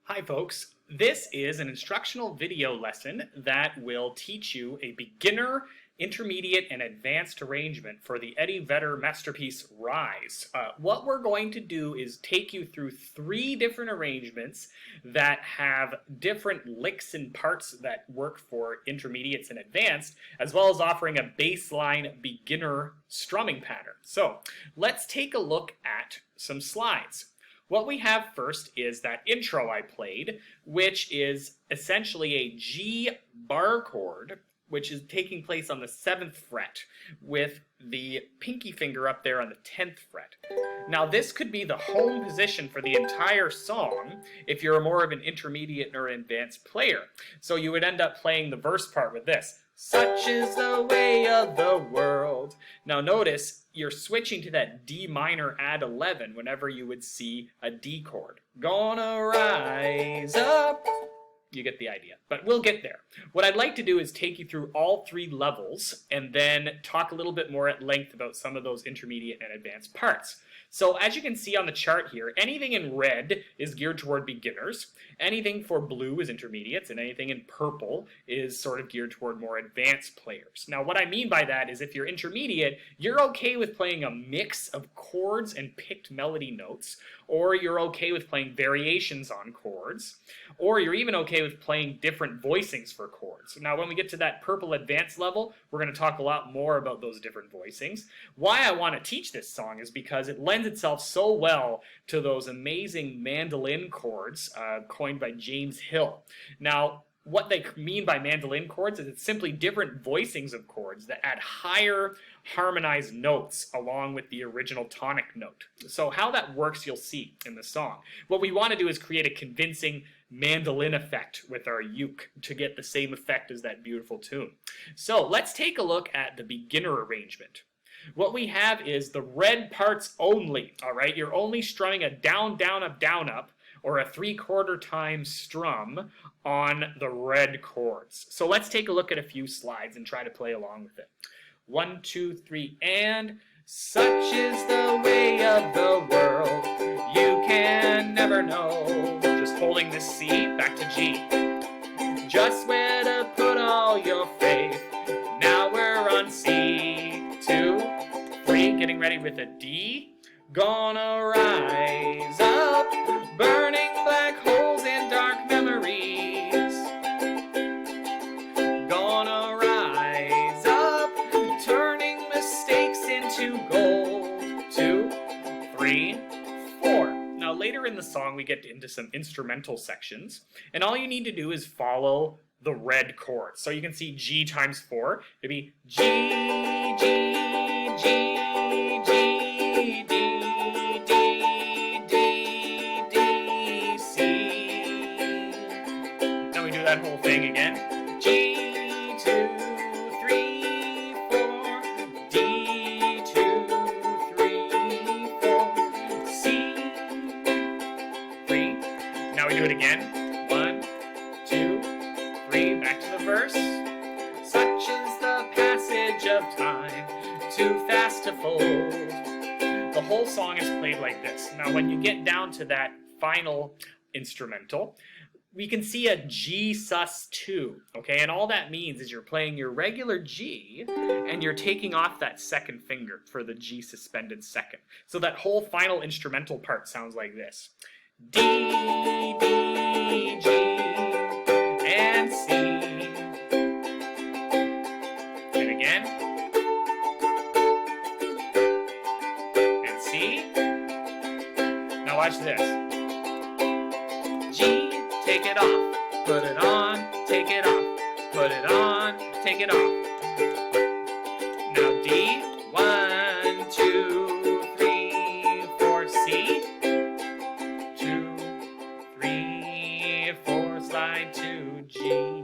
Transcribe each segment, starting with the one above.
Hi folks, this is an instructional video lesson that will teach you a beginner, intermediate, and advanced arrangement for the Vedder masterpiece Rise. What we're going to do is take you through three different arrangements that have different licks and parts that work for intermediates and advanced, as well as offering a baseline beginner strumming pattern. So let's take a look at some slides. What we have first is that intro I played, which is essentially a G bar chord, which is taking place on the 7th fret, with the pinky finger up there on the 10th fret. Now this could be the home position for the entire song if you're more of an intermediate or advanced player. So you would end up playing the verse part with this. Such is the way of the world. Now notice you're switching to that D minor add 11 whenever you would see a D chord. Gonna rise up. You get the idea, but we'll get there. What I'd like to do is take you through all three levels and then talk a little bit more at length about some of those intermediate and advanced parts. So as you can see on the chart here, anything in red is geared toward beginners, anything for blue is intermediates, and anything in purple is sort of geared toward more advanced players. Now what I mean by that is if you're intermediate, you're okay with playing a mix of chords and picked melody notes, or you're okay with playing variations on chords, or you're even okay with playing different voicings for chords. Now when we get to that purple advanced level, we're going to talk a lot more about those different voicings. Why I want to teach this song is because it lends itself so well to those amazing mandolin chords coined by James Hill. Now, what they mean by mandolin chords is it's simply different voicings of chords that add higher harmonized notes along with the original tonic note. So how that works you'll see in the song. What we want to do is create a convincing mandolin effect with our uke to get the same effect as that beautiful tune. So let's take a look at the beginner arrangement. What we have is the red parts only, all right? You're only strumming a down, down, up, down, up, or a 3/4 time strum on the red chords. So let's take a look at a few slides and try to play along with it. 1, 2, 3, and such is the way of the world, you can never know. Just holding this C back to G. Just where to put all your faith. Now we're on C, 2, 3, getting ready with a D. Gonna rise up, burning black holes in dark memories. Gonna rise up, turning mistakes into gold. 2, 3, 4. Now later in the song we get into some instrumental sections, and all you need to do is follow the red chords. So you can see G times 4. It'd be G, G, G, G, D. That whole thing again. G, 2, 3, 4. D, 2, 3, 4. C, 3. Now we do it again. 1, 2, 3. Back to the verse. Such is the passage of time, too fast to fold. The whole song is played like this. Now when you get down to that final instrumental, we can see a G sus2, okay? And all that means is you're playing your regular G and you're taking off that second finger for the G suspended second. So that whole final instrumental part sounds like this. D, D, G, and C. And again. And C. Now watch this. G, take it off, put it on, take it off, put it on, take it off. Now D, 1, 2, 3, 4, C, 2, 3, 4, slide to G.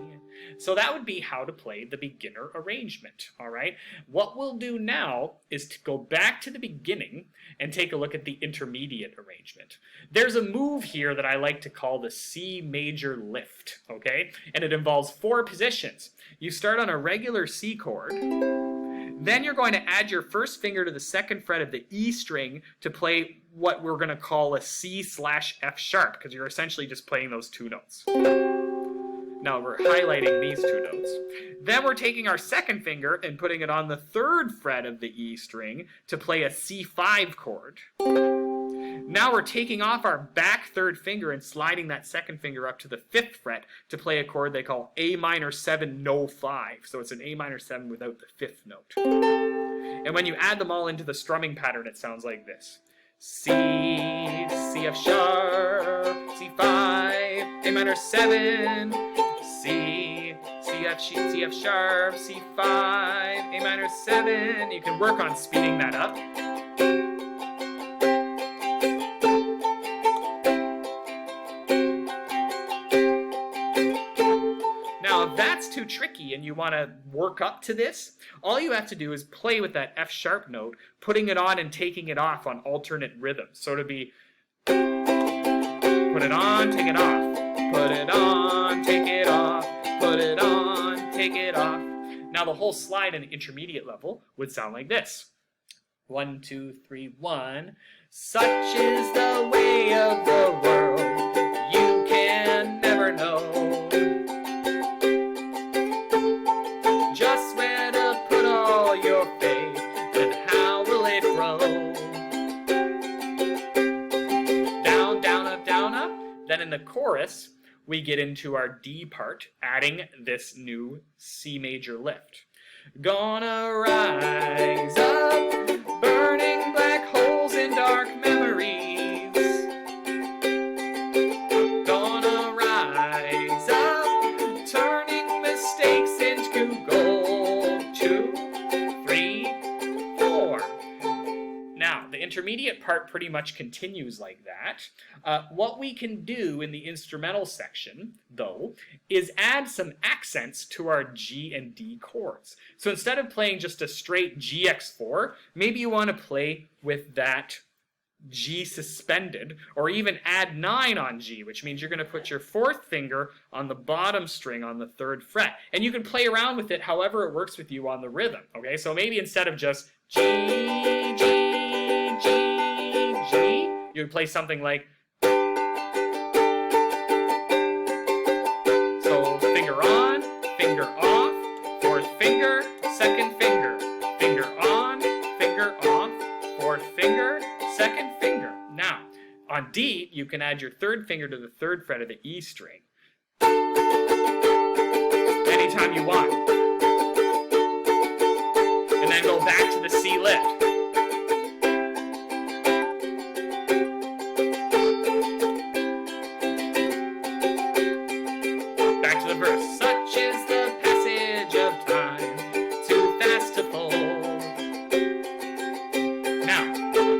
So that would be how to play the beginner arrangement, all right? What we'll do now is to go back to the beginning and take a look at the intermediate arrangement. There's a move here that I like to call the C major lift, okay? And it involves 4 positions. You start on a regular C chord, Then you're going to add your first finger to the second fret of the E string to play what we're going to call a C/F sharp, because you're essentially just playing those two notes. Now we're highlighting these two notes. Then we're taking our second finger and putting it on the third fret of the E string to play a C5 chord. Now we're taking off our back third finger and sliding that second finger up to the fifth fret to play a chord they call A minor 7 no 5. So it's an A minor 7 without the fifth note. And when you add them all into the strumming pattern, it sounds like this. C, C/F sharp, C5, A minor 7, C, C/F sharp, C5, A minor 7. You can work on speeding that up. Now, if that's too tricky and you want to work up to this, all you have to do is play with that F sharp note, putting it on and taking it off on alternate rhythms. So it'll be put it on, take it off, put it on, take it off, put it on, take it off. Now the whole slide in the intermediate level would sound like this. 1, 2, 3, 1. Such is the way of the world, you can never know just where to put all your faith and how will it grow. Down, down, up, down, up. Then in the chorus, we get into our D part, adding this new C major lift. Gonna rise up, burning black holes in dark memories. Gonna rise up, turning mistakes into gold. 2, 3, 4. Now, the intermediate part pretty much continues like that. What we can do in the instrumental section, though, is add some accents to our G and D chords. So instead of playing just a straight GX4, maybe you want to play with that G suspended, or even add 9 on G, which means you're going to put your fourth finger on the bottom string on the third fret. And you can play around with it however it works with you on the rhythm, okay? So maybe instead of just G, G, G, G, you would play something like, so finger on, finger off, fourth finger, second finger, finger on, finger off, fourth finger, second finger. Now, on D, you can add your third finger to the third fret of the E string anytime you want. And then go back to the C lift. Back to the verse. Such is the passage of time, too fast to fold. Now,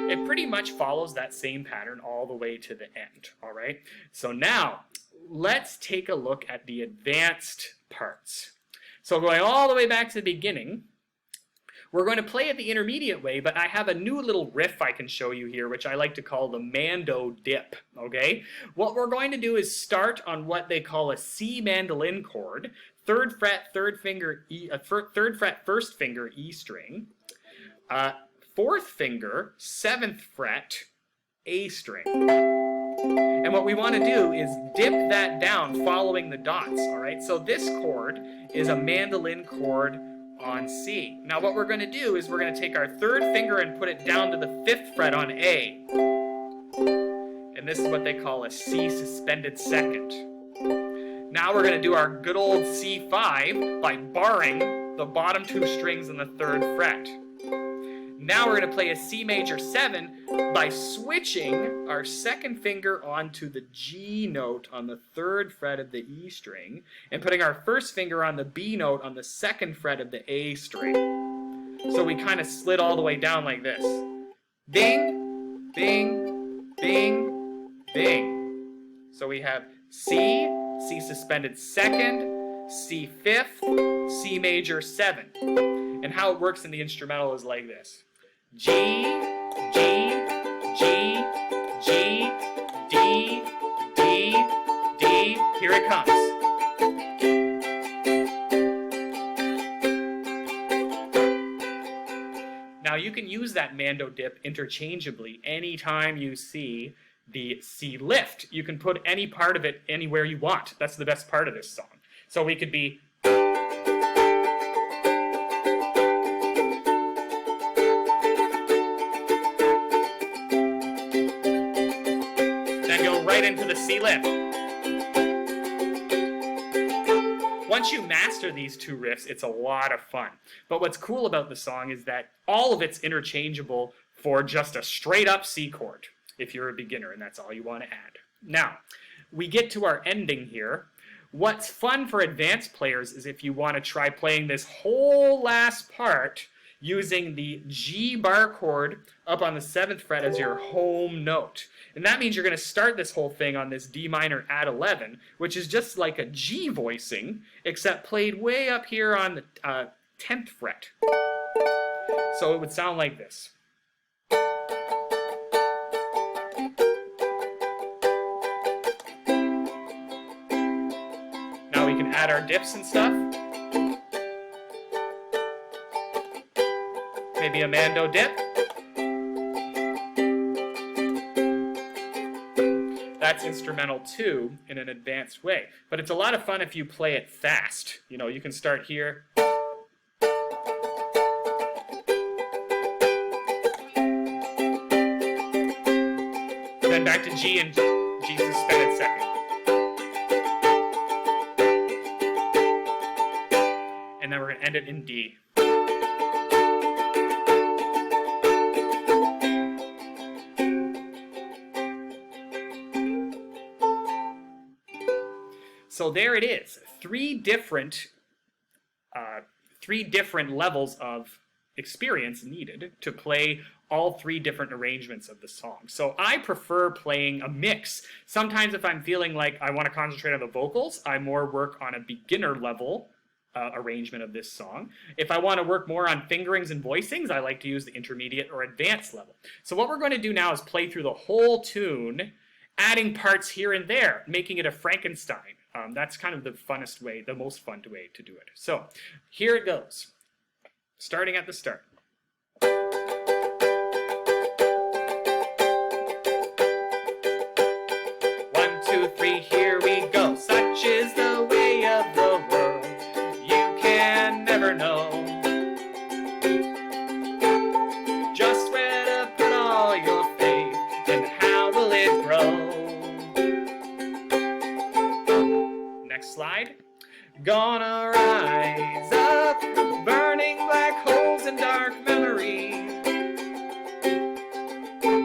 it pretty much follows that same pattern all the way to the end, all right? So now, let's take a look at the advanced parts. So going all the way back to the beginning, we're going to play it the intermediate way, but I have a new little riff I can show you here, which I like to call the Mando dip, okay? What we're going to do is start on what they call a C mandolin chord, third fret, third finger, E, third fret, first finger, E string, fourth finger, seventh fret, A string. And what we want to do is dip that down following the dots, all right? So this chord is a mandolin chord on C. Now what we're going to do is we're going to take our third finger and put it down to the fifth fret on A. And this is what they call a C suspended second. Now we're going to do our good old C5 by barring the bottom two strings on the third fret. Now we're going to play a C major 7 by switching our second finger onto the G note on the third fret of the E string and putting our first finger on the B note on the second fret of the A string. So we kind of slid all the way down like this. Ding, ding, ding, ding. So we have C, C suspended second, C fifth, C major 7. And how it works in the instrumental is like this. G, G, G, G, D, D, D. Here it comes. use that mando dip interchangeably anytime you see the C lift. You can put any part of it anywhere you want. That's the best part of this song. So we could be then go right into the C lift. Once you master these two riffs, it's a lot of fun. But what's cool about the song is that all of it's interchangeable for just a straight up C chord if you're a beginner and that's all you want to add. Now, we get to our ending here. What's fun for advanced players is if you want to try playing this whole last part using the G bar chord up on the 7th fret as your home note. And that means you're going to start this whole thing on this D minor add 11, which is just like a G voicing, except played way up here on the 10th fret. So it would sound like this. Now we can add our dips and stuff. Maybe a mando dip. That's instrumental too in an advanced way. But it's a lot of fun if you play it fast. You know, you can start here. Then back to G and G suspended second. And then we're going to end it in D. So there it is, three different levels of experience needed to play all three different arrangements of the song. So I prefer playing a mix. Sometimes if I'm feeling like I want to concentrate on the vocals, I more work on a beginner level arrangement of this song. If I want to work more on fingerings and voicings, I like to use the intermediate or advanced level. So what we're going to do now is play through the whole tune, adding parts here and there, making it a Frankenstein. That's kind of the funnest way, the most fun way to do it. So here it goes, starting at the start. 1, 2, 3, here we go. Such is the way of the world, you can never know just where to put all your faith and how will it grow. Next slide. Gonna rise up, burning black holes and dark memories.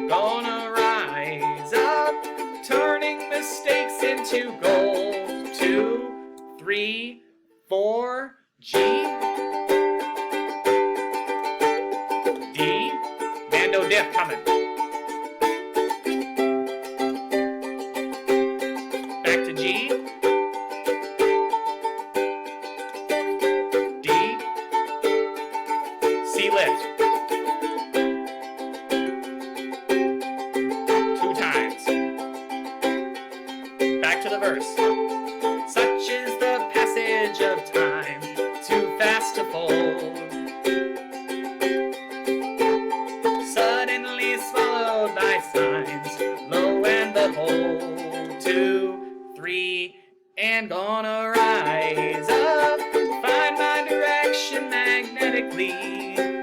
Gonna rise up, turning mistakes into gold. 2, 3, 4, G, D, mando dip coming. Back to G, C lift. 2 times. Back to the verse. Such is the passage of time, too fast to fold. Suddenly swallowed by signs, lo and behold. 2, 3, and gonna rise up, find my direction magnetically.